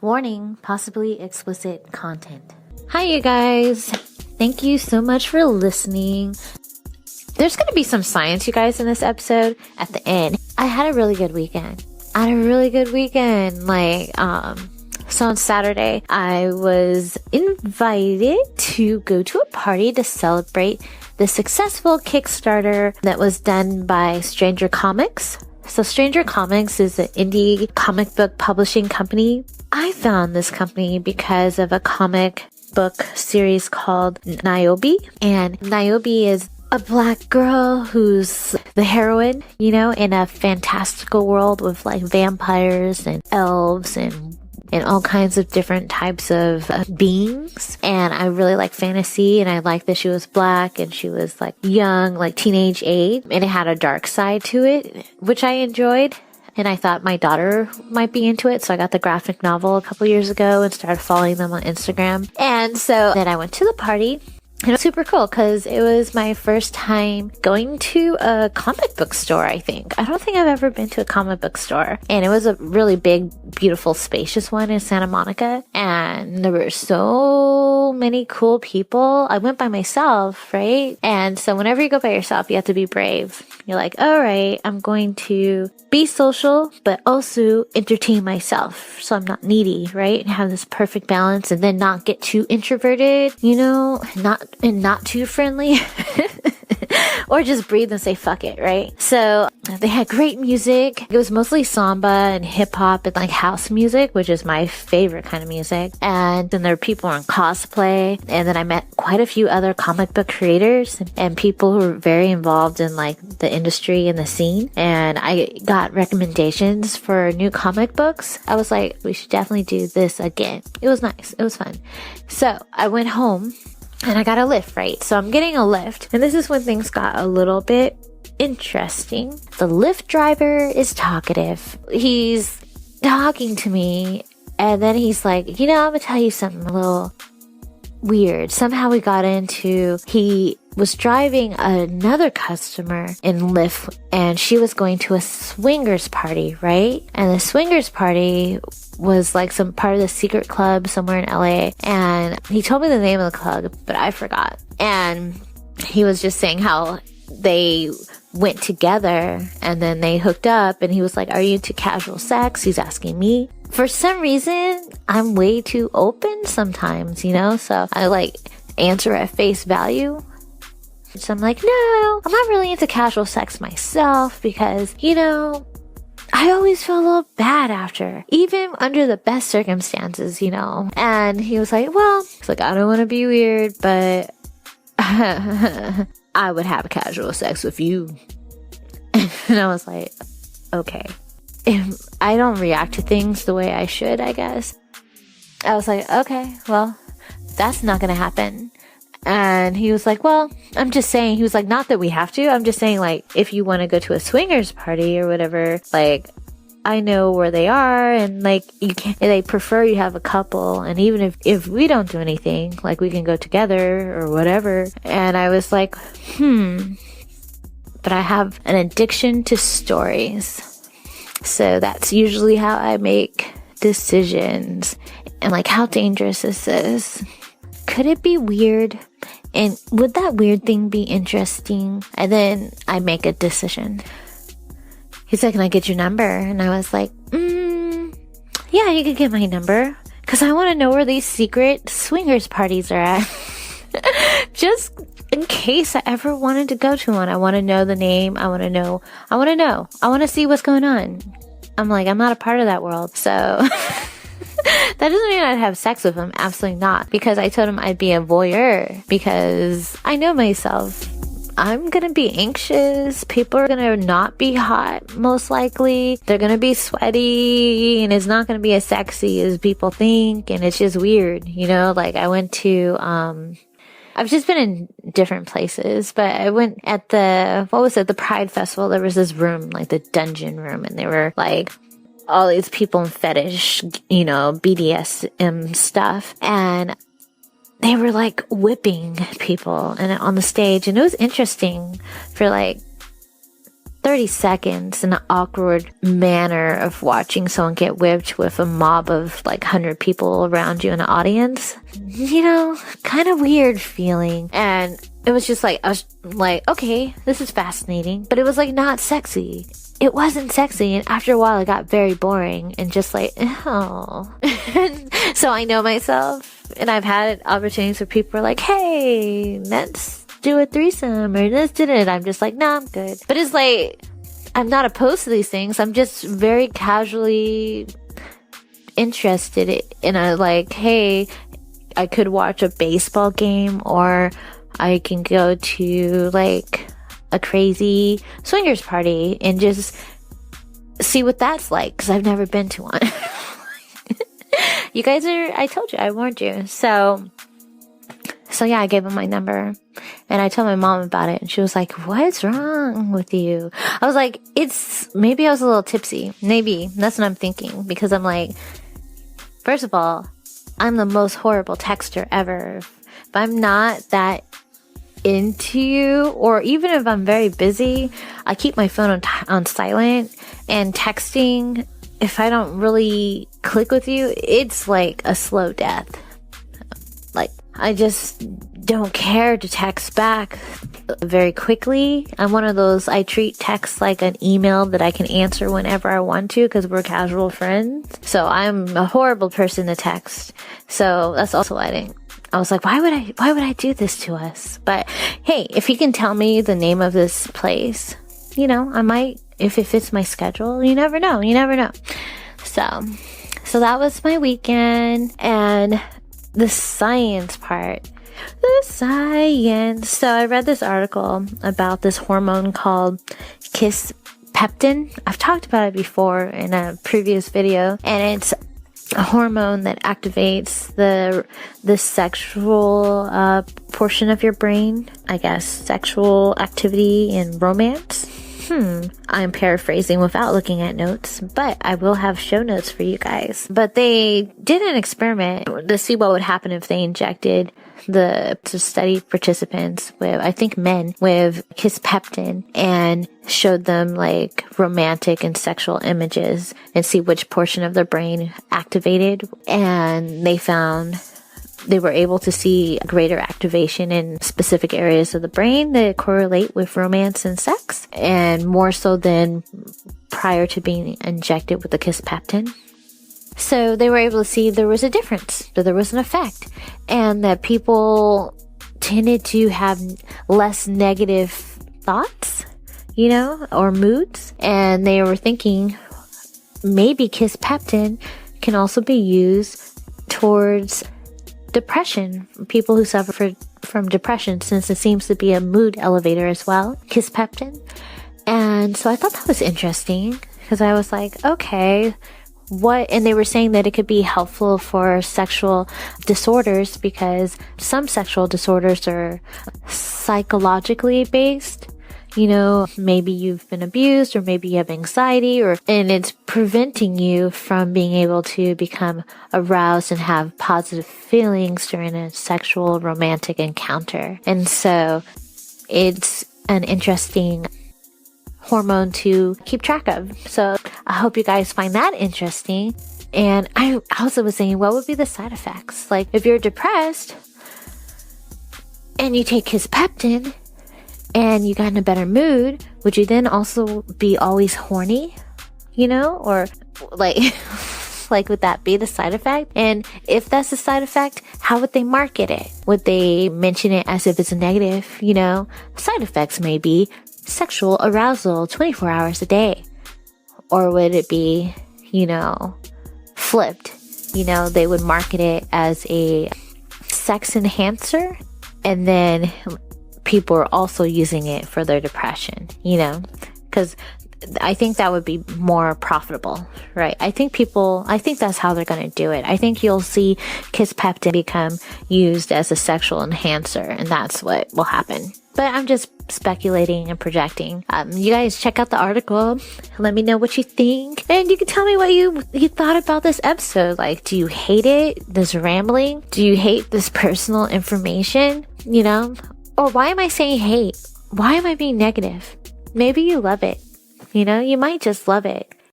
Warning, possibly explicit content. Hi, you guys. Thank you so much for listening. There's going to be some science, you guys, in this episode at the end. I had a really good weekend. So on Saturday, I was invited to go to a party to celebrate the successful Kickstarter that was done by Stranger Comics. So Stranger Comics is an indie comic book publishing company. I found this company because of a comic book series called Niobe. And Niobe is a black girl who's the heroine, in a fantastical world with like vampires and elves and all kinds of different types of beings. And I really like fantasy, and I like that she was black and she was like young, like teenage age, and it had a dark side to it, which I enjoyed. And I thought my daughter might be into it. So I got the graphic novel a couple years ago and started following them on Instagram. And so then I went to the party. And it was super cool because it was my first time going to a comic book store, I think. I don't think I've ever been to a comic book store. And it was a really big, beautiful, spacious one in Santa Monica. And there were so many cool people. I went by myself, right? And so whenever you go by yourself, you have to be brave. You're like, all right, I'm going to be social, but also entertain myself. So I'm not needy, right? And have this perfect balance and then not get too introverted, not too friendly. Or just breathe and say fuck it, right? So they had great music. It was mostly samba and hip hop and like house music, which is my favorite kind of music. And then there were people in cosplay. And then I met quite a few other comic book creators and people who were very involved in like the industry and the scene. And I got recommendations for new comic books. I was like, we should definitely do this again. It was nice. It was fun. So I went home. And I got a Lyft, right? So I'm getting a Lyft. And this is when things got a little bit interesting. The Lyft driver is talkative. He's talking to me. And then he's like, I'm going to tell you something a little weird. Somehow we got into, he was driving another customer in Lyft. And she was going to a swingers party, right? And the swingers party was like some part of the secret club somewhere in LA. And he told me the name of the club, but I forgot. And he was just saying how they went together and then they hooked up. And he was like, are you into casual sex? He's asking me. For some reason, I'm way too open sometimes, so I like answer at face value. So I'm like, no, I'm not really into casual sex myself because, I always feel a little bad after, even under the best circumstances, And he was like, I don't want to be weird, but I would have casual sex with you. And I was like, okay. I don't react to things the way I should, I guess. I was like, okay, well, that's not going to happen. And he was like, well, I'm just saying, he was like, not that we have to. I'm just saying, like, if you want to go to a swingers party or whatever, like, I know where they are and like, they prefer you have a couple. And even if we don't do anything, like we can go together or whatever. And I was like, but I have an addiction to stories. So that's usually how I make decisions. And like, how dangerous is this? Could it be weird? And would that weird thing be interesting? And then I make a decision. He's like, can I get your number? And I was like, yeah, you can get my number. Because I want to know where these secret swingers parties are at. Just in case I ever wanted to go to one. I want to know the name. I want to know. I want to see what's going on. I'm like, I'm not a part of that world. So that doesn't mean I'd have sex with him. Absolutely not. Because I told him I'd be a voyeur. Because I know myself. I'm going to be anxious. People are going to not be hot, most likely. They're going to be sweaty. And it's not going to be as sexy as people think. And it's just weird. Like I went to, I've just been in different places, but I went at the Pride Festival. There was this room, like the dungeon room. And they were like, all these people in fetish, BDSM stuff. And they were like whipping people and on the stage. And it was interesting for like 30 seconds in an awkward manner of watching someone get whipped with a mob of like 100 people around you in an audience. Kind of weird feeling. And it was just like, I was like, okay, this is fascinating, but it was like not sexy. It wasn't sexy, and after a while it got very boring and just like, oh. So I know myself, and I've had opportunities where people are like, hey, let's do a threesome, or let's do it. I'm just like, no, I'm good. But it's like, I'm not opposed to these things. I'm just very casually interested in a like, hey, I could watch a baseball game, or I can go to like a crazy swingers party and just see what that's like, because I've never been to one. You guys I told you, I warned you. So yeah, I gave him my number and I told my mom about it, and she was like, what's wrong with you? I was like, maybe I was a little tipsy. Maybe. That's what I'm thinking, because I'm like, first of all, I'm the most horrible texter ever. If I'm not that into you, or even if I'm very busy, I keep my phone on silent, and texting, if I don't really click with you, it's like a slow death. Like, I just don't care to text back very quickly. I'm one of those, I treat text like an email that I can answer whenever I want to, because we're casual friends. So I'm a horrible person to text. So that's also why I was like, why would I do this to us? But hey, if he can tell me the name of this place, I might, if it fits my schedule. You never know. So that was my weekend, and the science part. So I read this article about this hormone called Kisspetin. I've talked about it before in a previous video, and it's a hormone that activates the sexual portion of your brain, I guess, sexual activity and romance. I'm paraphrasing without looking at notes, but I will have show notes for you guys. But they did an experiment to see what would happen if they injected to study participants with, I think, men with Kisspetin, and showed them like romantic and sexual images and see which portion of their brain activated. And they found they were able to see greater activation in specific areas of the brain that correlate with romance and sex, and more so than prior to being injected with the Kisspetin. So they were able to see there was a difference, that there was an effect, and that people tended to have less negative thoughts, or moods. And they were thinking maybe Kisspetin can also be used towards depression, people who suffer from depression, since it seems to be a mood elevator as well, Kisspetin. And so I thought that was interesting, because I was like, okay, and they were saying that it could be helpful for sexual disorders, because some sexual disorders are psychologically based. Maybe you've been abused, or maybe you have anxiety, and it's preventing you from being able to become aroused and have positive feelings during a sexual romantic encounter. And so it's an interesting hormone to keep track of. So I hope you guys find that interesting. And I also was saying, what would be the side effects? Like, if you're depressed and you take Kisspetin and you got in a better mood, would you then also be always horny? Or like, would that be the side effect? And if that's the side effect, how would they market it? Would they mention it as if it's a negative? Side effects may be sexual arousal 24 hours a day. Or would it be, flipped? They would market it as a sex enhancer, and then people are also using it for their depression, because I think that would be more profitable, right? I think that's how they're going to do it. I think you'll see Kisspetin become used as a sexual enhancer, and that's what will happen. But I'm just speculating and projecting. You guys check out the article. Let me know what you think. And you can tell me what you thought about this episode. Like, do you hate it? This rambling? Do you hate this personal information? Or why am I saying hate? Why am I being negative? Maybe you love it. You know, you might just love it.